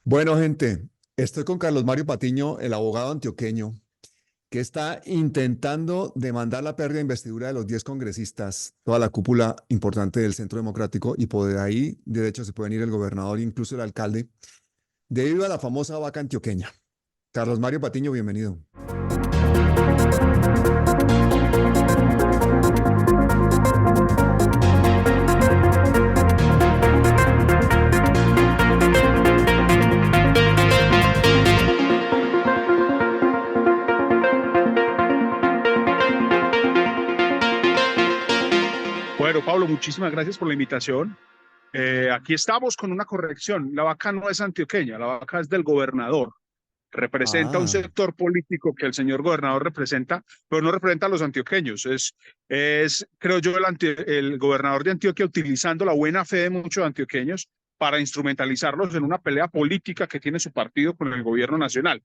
Bueno, gente, estoy con Carlos Mario Patiño, el abogado antioqueño, que está intentando demandar la pérdida de investidura de los 10 congresistas, toda la cúpula importante del Centro Democrático, y por ahí, de hecho, se pueden ir el gobernador e incluso el alcalde, debido a la famosa vaca antioqueña. Carlos Mario Patiño, bienvenido. Bueno, Pablo, muchísimas gracias por la invitación. Aquí estamos con una corrección. La vaca no es antioqueña, la vaca es del gobernador. Representa un Ah, sector político que el señor gobernador representa, pero no representa a los antioqueños. Creo yo, el gobernador de Antioquia utilizando la buena fe de muchos antioqueños para instrumentalizarlos en una pelea política que tiene su partido con el gobierno nacional.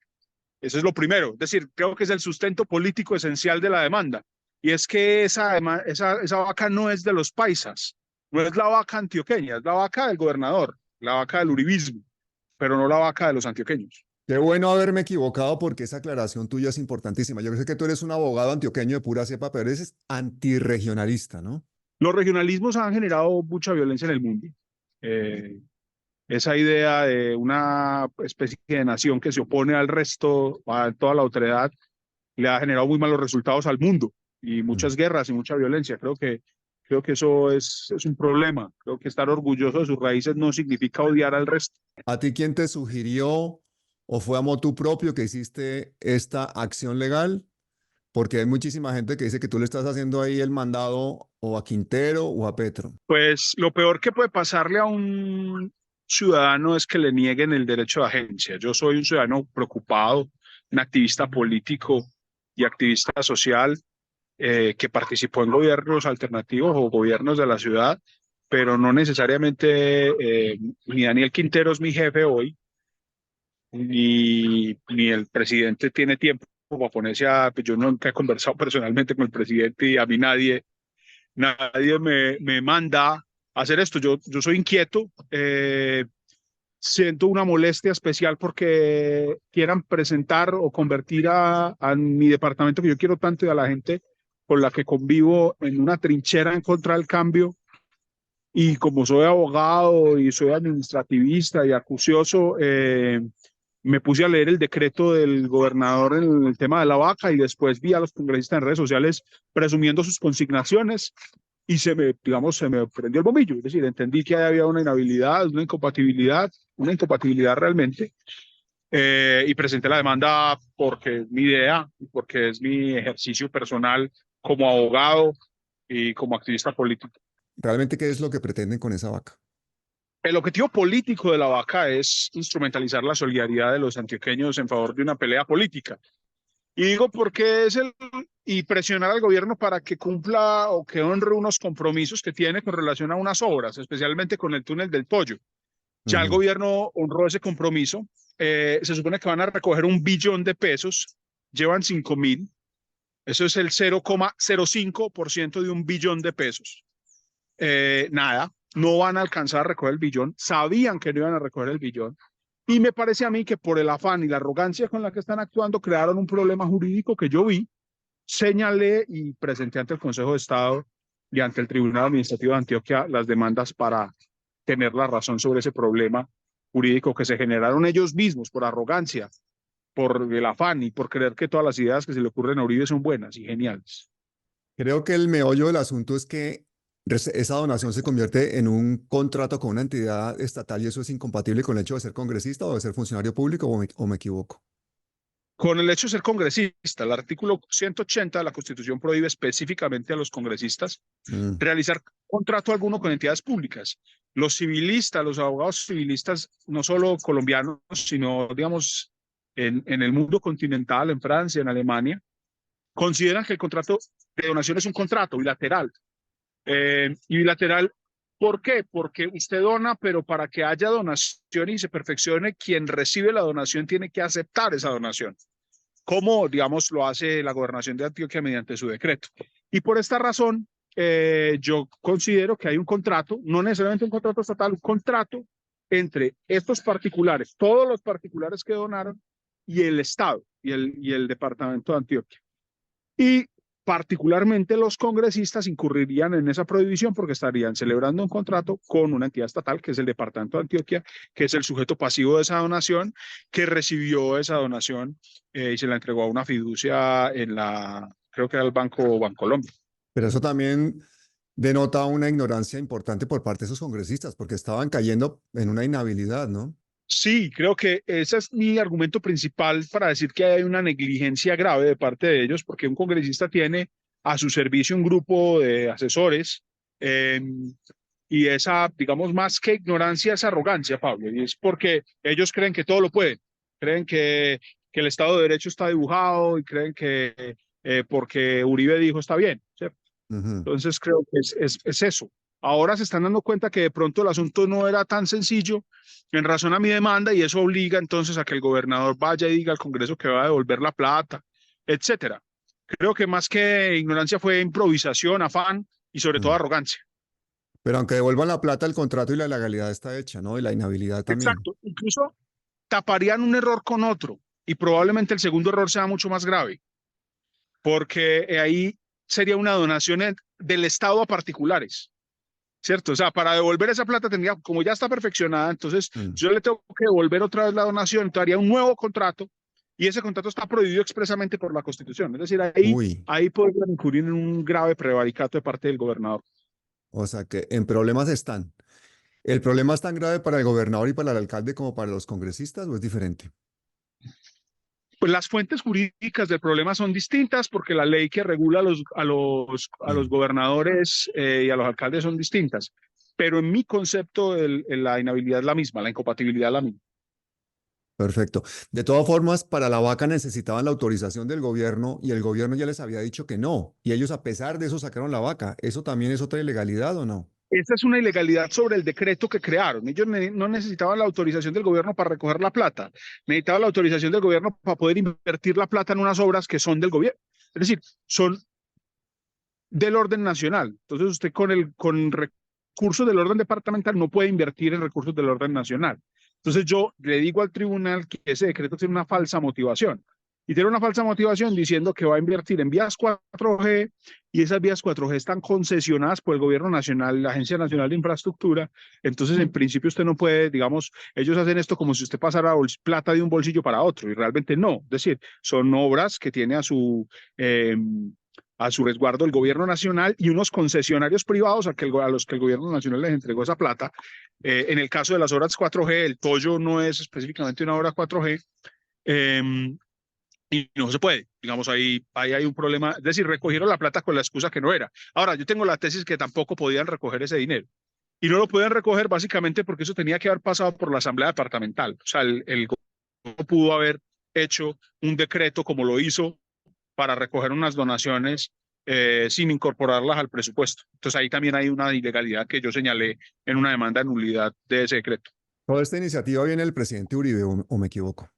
Eso es lo primero. Es decir, creo que es el sustento político esencial de la demanda. Y es que esa vaca no es de los paisas, no es la vaca antioqueña, es la vaca del gobernador, la vaca del uribismo, pero no la vaca de los antioqueños. qué bueno haberme equivocado porque esa aclaración tuya es importantísima. Yo sé que tú eres un abogado antioqueño de pura cepa, pero eres antirregionalista, ¿no? Los regionalismos han generado mucha violencia en el mundo. Eh, Esa idea de una especie de nación que se opone al resto, a toda la otredad, le ha generado muy malos resultados al mundo y Mm. muchas guerras y mucha violencia. Creo que eso es un problema. Creo que estar orgulloso de sus raíces no significa odiar al resto. ¿A ti quién te sugirió o fue a motu propio que hiciste esta acción legal? Porque hay muchísima gente que dice que tú le estás haciendo ahí el mandado o a Quintero o a Petro. Pues lo peor que puede pasarle a un ciudadano es que le nieguen el derecho de agencia. Yo soy un ciudadano preocupado, un activista político y activista social que participó en gobiernos alternativos o gobiernos de la ciudad, pero no necesariamente ni Daniel Quintero es mi jefe hoy, ni el presidente tiene tiempo para ponerse a... Pues yo nunca he conversado personalmente con el presidente y a mí nadie me manda a hacer esto. Yo soy inquieto, siento una molestia especial porque quieran presentar o convertir a mi departamento que yo quiero tanto y a la gente con la que convivo en una trinchera en contra del cambio. Y como soy abogado y soy administrativista y acucioso, me puse a leer el decreto del gobernador en el tema de la vaca y después vi a los congresistas en redes sociales presumiendo sus consignaciones y se me prendió el bombillo. Es decir, entendí que había una inhabilidad, una incompatibilidad realmente, y presenté la demanda porque es mi idea, porque es mi ejercicio personal como abogado y como activista político. ¿Realmente qué es lo que pretenden con esa vaca? El objetivo político de la vaca es instrumentalizar la solidaridad de los antioqueños en favor de una pelea política. Y digo porque y presionar al gobierno para que cumpla o que honre unos compromisos que tiene con relación a unas obras, especialmente con el túnel del Toyo. Ya el Ujú. gobierno honró ese compromiso. Se supone que van a recoger 1 billón de pesos, llevan 5.000. Eso es el 0,05% de 1 billón de pesos. Nada, no van a alcanzar a recoger el billón, sabían que no iban a recoger el billón, y me parece a mí que por el afán y la arrogancia con la que están actuando, crearon un problema jurídico que yo vi, señalé y presenté ante el Consejo de Estado y ante el Tribunal Administrativo de Antioquia las demandas para tener la razón sobre ese problema jurídico que se generaron ellos mismos por arrogancia, por el afán y por creer que todas las ideas que se le ocurren a Uribe son buenas y geniales. Creo que el meollo del asunto es que esa donación se convierte en un contrato con una entidad estatal y eso es incompatible con el hecho de ser congresista o de ser funcionario público o me equivoco. Con el hecho de ser congresista, el artículo 180 de la Constitución prohíbe específicamente a los congresistas Mm. realizar contrato alguno con entidades públicas. Los civilistas, los abogados civilistas, no solo colombianos, sino, digamos, en el mundo continental, en Francia, en Alemania, consideran que el contrato de donación es un contrato bilateral. Y bilateral, ¿por qué? Porque usted dona, pero para que haya donación y se perfeccione, quien recibe la donación tiene que aceptar esa donación, como, digamos, lo hace la gobernación de Antioquia mediante su decreto. Y por esta razón, yo considero que hay un contrato, no necesariamente un contrato estatal, un contrato entre estos particulares, todos los particulares que donaron, y el Estado y el departamento de Antioquia. Y particularmente los congresistas incurrirían en esa prohibición porque estarían celebrando un contrato con una entidad estatal, que es el departamento de Antioquia, que es el sujeto pasivo de esa donación, que recibió esa donación y se la entregó a una fiducia en la, creo que era el Banco Bancolombia. Pero eso también denota una ignorancia importante por parte de esos congresistas, porque estaban cayendo en una inhabilidad, ¿no? Sí, creo que ese es mi argumento principal para decir que hay una negligencia grave de parte de ellos, porque un congresista tiene a su servicio un grupo de asesores eh, y esa, digamos, más que ignorancia, es arrogancia, Pablo, y es porque ellos creen que todo lo pueden, creen que el Estado de Derecho está dibujado y creen que porque Uribe dijo está bien, ¿cierto? Ujú. Entonces creo que es eso. Ahora se están dando cuenta que de pronto el asunto no era tan sencillo en razón a mi demanda y eso obliga entonces a que el gobernador vaya y diga al Congreso que va a devolver la plata, etcétera. Creo que más que ignorancia fue improvisación, afán y sobre todo Mm. arrogancia. Pero aunque devuelvan la plata, el contrato y la legalidad está hecha, ¿no? Y la inhabilidad también. Exacto. Incluso taparían un error con otro y probablemente el segundo error sea mucho más grave porque ahí sería una donación del Estado a particulares. ¿Cierto? O sea, para devolver esa plata tendría, como ya está perfeccionada, entonces Mm. yo le tengo que devolver otra vez la donación, entonces haría un nuevo contrato y ese contrato está prohibido expresamente por la Constitución. Es decir, Uy, ahí podrían incurrir en un grave prevaricato de parte del gobernador. o sea que en problemas están. ¿El problema es tan grave para el gobernador y para el alcalde como para los congresistas o es diferente? Pues las fuentes jurídicas del problema son distintas porque la ley que regula a los Mm. gobernadores y a los alcaldes son distintas. Pero en mi concepto, la inhabilidad es la misma, la incompatibilidad es la misma. Perfecto. De todas formas, para la vaca necesitaban la autorización del gobierno y el gobierno ya les había dicho que no. Y ellos a pesar de eso sacaron la vaca. ¿Eso también es otra ilegalidad o no? Esta es una ilegalidad sobre el decreto que crearon. Ellos no necesitaban la autorización del gobierno para recoger la plata, necesitaban la autorización del gobierno para poder invertir la plata en unas obras que son del gobierno. Es decir, son del orden nacional. Entonces usted con recursos del orden departamental no puede invertir en recursos del orden nacional. Entonces yo le digo al tribunal que ese decreto tiene una falsa motivación. Y tiene una falsa motivación diciendo que va a invertir en vías 4G y esas vías 4G están concesionadas por el gobierno nacional, la Agencia Nacional de Infraestructura. Entonces, en principio, usted no puede, digamos, ellos hacen esto como si usted pasara plata de un bolsillo para otro y realmente no. Es decir, son obras que tiene a su resguardo el gobierno nacional y unos concesionarios privados a los que el gobierno nacional les entregó esa plata. En el caso de las obras 4G, el Toyo no es específicamente una obra 4G. Eh, y no se puede, digamos, ahí hay un problema, es decir, recogieron la plata con la excusa que no era. Ahora, yo tengo la tesis que tampoco podían recoger ese dinero y no lo podían recoger básicamente porque eso tenía que haber pasado por la asamblea departamental, o sea, el gobierno pudo haber hecho un decreto como lo hizo para recoger unas donaciones sin incorporarlas al presupuesto. Entonces ahí también hay una ilegalidad que yo señalé en una demanda de nulidad de ese decreto. Toda esta iniciativa viene del presidente Uribe, o me equivoco.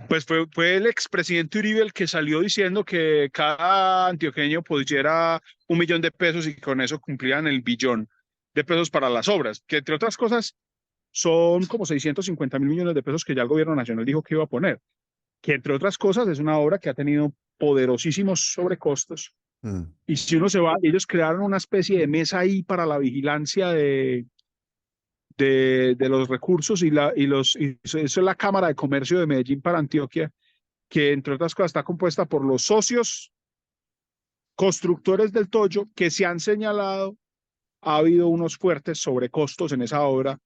Pues fue el expresidente Uribe el que salió diciendo que cada antioqueño pudiera 1 millón de pesos y con eso cumplían el billón de pesos para las obras, que entre otras cosas son como 650.000 millones de pesos que ya el gobierno nacional dijo que iba a poner, que entre otras cosas es una obra que ha tenido poderosísimos sobrecostos. Mm. Y si uno se va, ellos crearon una especie de mesa ahí para la vigilancia de los recursos y eso es la Cámara de Comercio de Medellín para Antioquia, que entre otras cosas está compuesta por los socios constructores del Toyo que se han señalado, ha habido unos fuertes sobrecostos en esa obra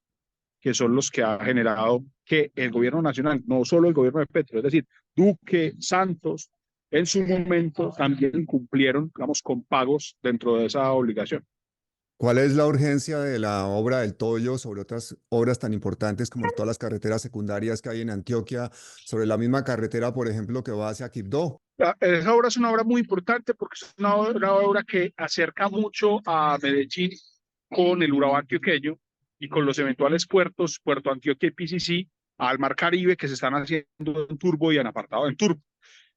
que son los que ha generado que el gobierno nacional, no solo el gobierno de Petro, es decir, Duque, Santos, en su momento también incumplieron, digamos, con pagos dentro de esa obligación. ¿Cuál es la urgencia de la obra del Toyo sobre otras obras tan importantes como todas las carreteras secundarias que hay en Antioquia, sobre la misma carretera, por ejemplo, que va hacia Quibdó? Esa obra es una obra muy importante porque es una obra que acerca mucho a Medellín con el Urabá antioqueño y con los eventuales puertos, Puerto Antioquia y PCC, al Mar Caribe que se están haciendo en Turbo y en apartado en Turbo.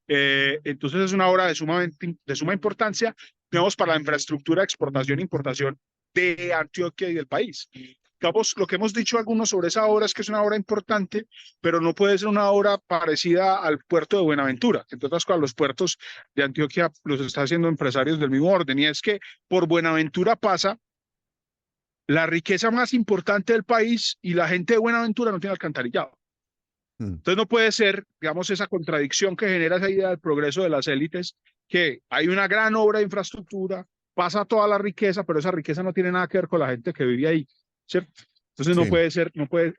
Entonces es una obra de suma importancia, digamos, para la infraestructura, exportación e importación de Antioquia y del país. digamos, lo que hemos dicho algunos sobre esa obra es que es una obra importante, pero no puede ser una obra parecida al puerto de Buenaventura, que entre otras cosas los puertos de Antioquia los está haciendo empresarios del mismo orden, y es que por Buenaventura pasa la riqueza más importante del país y la gente de Buenaventura no tiene alcantarillado. Mm. Entonces no puede ser, digamos, esa contradicción que genera esa idea del progreso de las élites, que hay una gran obra de infraestructura, pasa toda la riqueza, pero esa riqueza no tiene nada que ver con la gente que vive ahí, ¿cierto? Entonces no Sí, puede ser, no puede,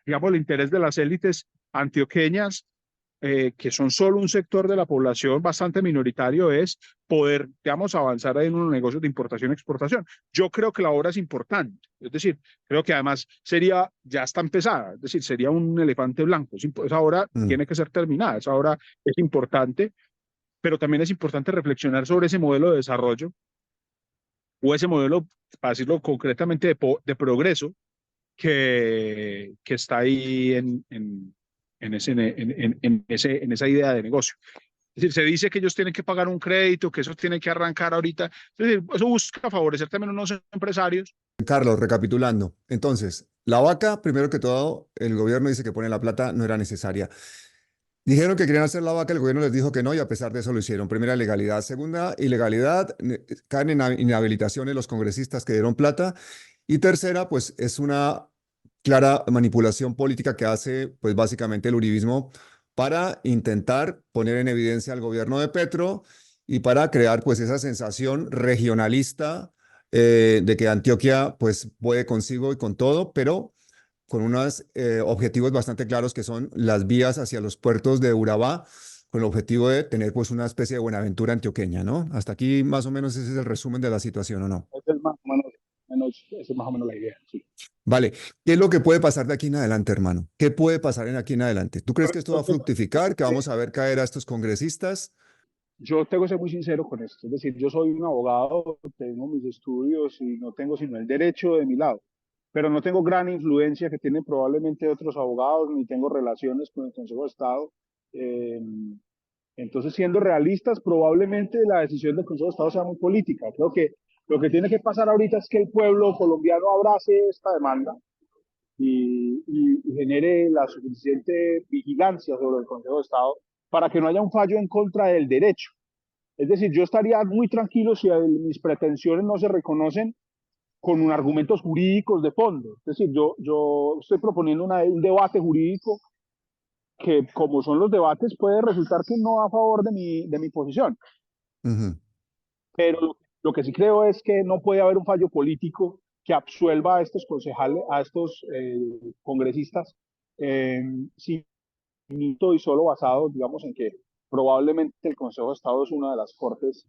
digamos, el interés de las élites antioqueñas, que son solo un sector de la población bastante minoritario, es poder, digamos, avanzar en unos negocios de importación y exportación. Yo creo que la obra es importante, es decir, creo que además sería, ya está empezada, es decir, sería un elefante blanco. Esa obra mm, tiene que ser terminada, esa obra es importante, pero también es importante reflexionar sobre ese modelo de desarrollo o ese modelo, para decirlo concretamente, de progreso que está ahí en esa idea de negocio. Es decir, se dice que ellos tienen que pagar un crédito, que eso tiene que arrancar ahorita. Es decir, eso busca favorecer también a unos empresarios. Carlos, recapitulando. Entonces, la vaca, primero que todo, el gobierno dice que pone la plata, no era necesaria. Dijeron que querían hacer la vaca, el gobierno les dijo que no y a pesar de eso lo hicieron. Primera, ilegalidad. Segunda, ilegalidad, caen en inhabilitaciones los congresistas que dieron plata. Y tercera, pues es una clara manipulación política que hace, pues básicamente el uribismo para intentar poner en evidencia al gobierno de Petro y para crear pues esa sensación regionalista de que Antioquia pues puede consigo y con todo, pero con unos objetivos bastante claros que son las vías hacia los puertos de Urabá, con el objetivo de tener pues una especie de Buenaventura antioqueña, ¿no? Hasta aquí más o menos ese es el resumen de la situación, ¿o no? Esa es más o menos la idea. Sí. Vale, ¿qué es lo que puede pasar de aquí en adelante, hermano? ¿Qué puede pasar en aquí en adelante? ¿Tú crees que esto va a fructificar, que vamos a ver caer a estos congresistas? Yo tengo que ser muy sincero con esto, es decir, yo soy un abogado, tengo mis estudios y no tengo sino el derecho de mi lado, pero no tengo gran influencia que tienen probablemente otros abogados, ni tengo relaciones con el Consejo de Estado. Eh, entonces, siendo realistas, probablemente la decisión del Consejo de Estado sea muy política. Creo que lo que tiene que pasar ahorita es que el pueblo colombiano abrace esta demanda y genere la suficiente vigilancia sobre el Consejo de Estado para que no haya un fallo en contra del derecho. Es decir, yo estaría muy tranquilo si mis pretensiones no se reconocen con argumentos jurídicos de fondo. Es decir, yo estoy proponiendo un debate jurídico que, como son los debates, puede resultar que no a favor de mi posición. Ujú. Pero lo que sí creo es que no puede haber un fallo político que absuelva a estos concejales, a estos congresistas, eh, sin mito y solo basado, digamos, en que probablemente el Consejo de Estado es una de las cortes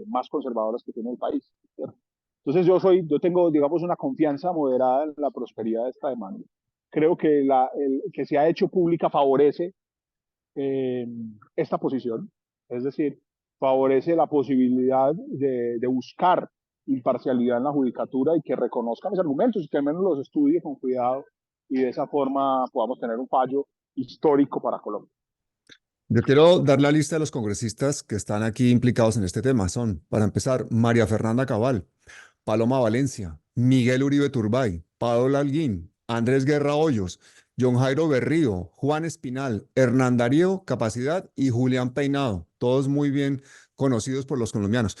más conservadoras que tiene el país, ¿cierto? Entonces yo tengo, digamos, una confianza moderada en la prosperidad de esta demanda. Creo que el que se ha hecho pública favorece eh, esta posición, es decir, favorece la posibilidad de buscar imparcialidad en la judicatura y que reconozcan mis argumentos y que al menos los estudie con cuidado y de esa forma podamos tener un fallo histórico para Colombia. Yo quiero dar la lista de los congresistas que están aquí implicados en este tema. Son, para empezar, María Fernanda Cabal, Paloma Valencia, Miguel Uribe Turbay, Paola Alguín, Andrés Guerra Hoyos, John Jairo Berrío, Juan Espinal, Hernán Darío Capacidad y Julián Peinado, todos muy bien conocidos por los colombianos.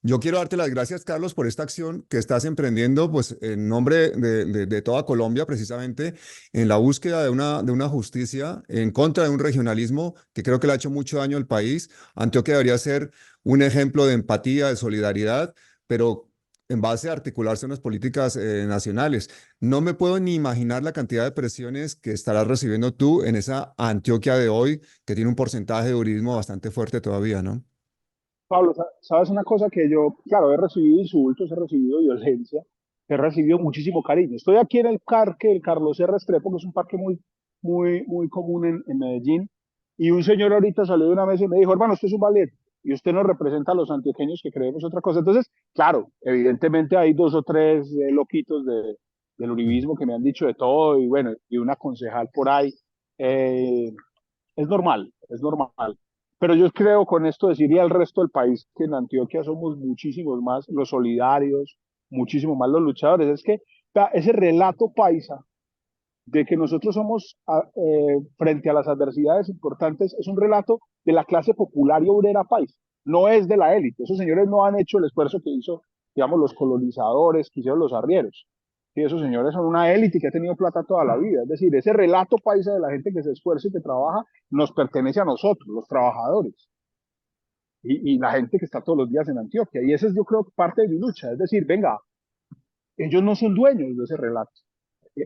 Yo quiero darte las gracias, Carlos, por esta acción que estás emprendiendo, pues en nombre de toda Colombia, precisamente, en la búsqueda de una justicia en contra de un regionalismo que creo que le ha hecho mucho daño al país. Antioquia debería ser un ejemplo de empatía, de solidaridad, pero en base a articularse unas políticas nacionales. No me puedo ni imaginar la cantidad de presiones que estarás recibiendo tú en esa Antioquia de hoy, que tiene un porcentaje de turismo bastante fuerte todavía, ¿no? Pablo, sabes una cosa que yo, claro, he recibido insultos, he recibido violencia, he recibido muchísimo cariño. Estoy aquí en el parque, el Carlos R. Restrepo, que es un parque muy común en Medellín, y un señor ahorita salió de una mesa y me dijo, hermano, usted es un valiente, y usted nos representa a los antioqueños que creemos otra cosa. Entonces, claro, evidentemente hay dos o tres loquitos del uribismo que me han dicho de todo, y bueno, y una concejal por ahí. Eh, es normal, es normal. Pero yo creo con esto deciría al resto del país que en Antioquia somos muchísimos más los solidarios, muchísimo más los luchadores. Es que ese relato paisa de que nosotros somos frente a las adversidades importantes, es un relato de la clase popular y obrera paisa, no es de la élite. Esos señores no han hecho el esfuerzo que hizo, digamos, los colonizadores, que hicieron los arrieros. Sí, esos señores son una élite que ha tenido plata toda la vida. Es decir, ese relato paisa de la gente que se esfuerza y que trabaja nos pertenece a nosotros, los trabajadores, y la gente que está todos los días en Antioquia. Y esa es, yo creo, parte de mi lucha. Es decir, venga, ellos no son dueños de ese relato.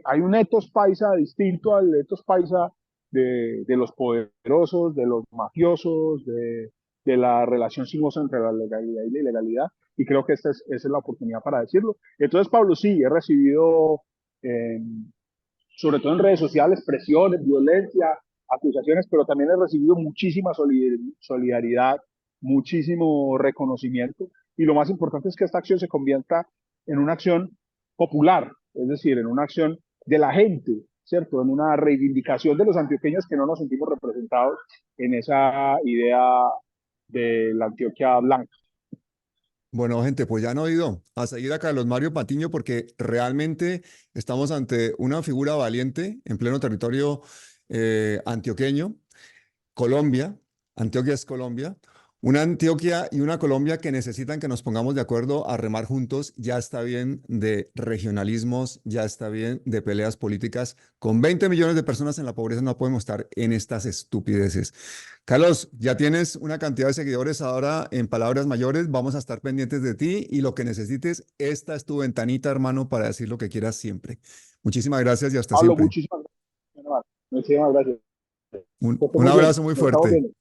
Hay un etos paisa distinto al etos paisa de los poderosos, de los mafiosos, de la relación sinuosa entre la legalidad y la ilegalidad, y creo que esa es la oportunidad para decirlo. Entonces, Pablo, sí, he recibido, eh, sobre todo en redes sociales, presiones, violencia, acusaciones, pero también he recibido muchísima solidaridad, muchísimo reconocimiento, y lo más importante es que esta acción se convierta en una acción popular, es decir, en una acción de la gente, ¿cierto? En una reivindicación de los antioqueños que no nos sentimos representados en esa idea de la Antioquia blanca. Bueno, gente, pues ya han oído a seguir a Carlos Mario Patiño porque realmente estamos ante una figura valiente en pleno territorio antioqueño. Colombia, Antioquia es Colombia, una Antioquia y una Colombia que necesitan que nos pongamos de acuerdo a remar juntos. Ya está bien de regionalismos, ya está bien de peleas políticas. Con 20 millones de personas en la pobreza no podemos estar en estas estupideces. Carlos, ya tienes una cantidad de seguidores ahora en palabras mayores. Vamos a estar pendientes de ti y lo que necesites, esta es tu ventanita, hermano, para decir lo que quieras siempre. Muchísimas gracias y hasta Pablo, siempre. muchísimas gracias. Muchísimas gracias. Que estés Un muy bien. abrazo muy Nos estamos fuerte. viendo.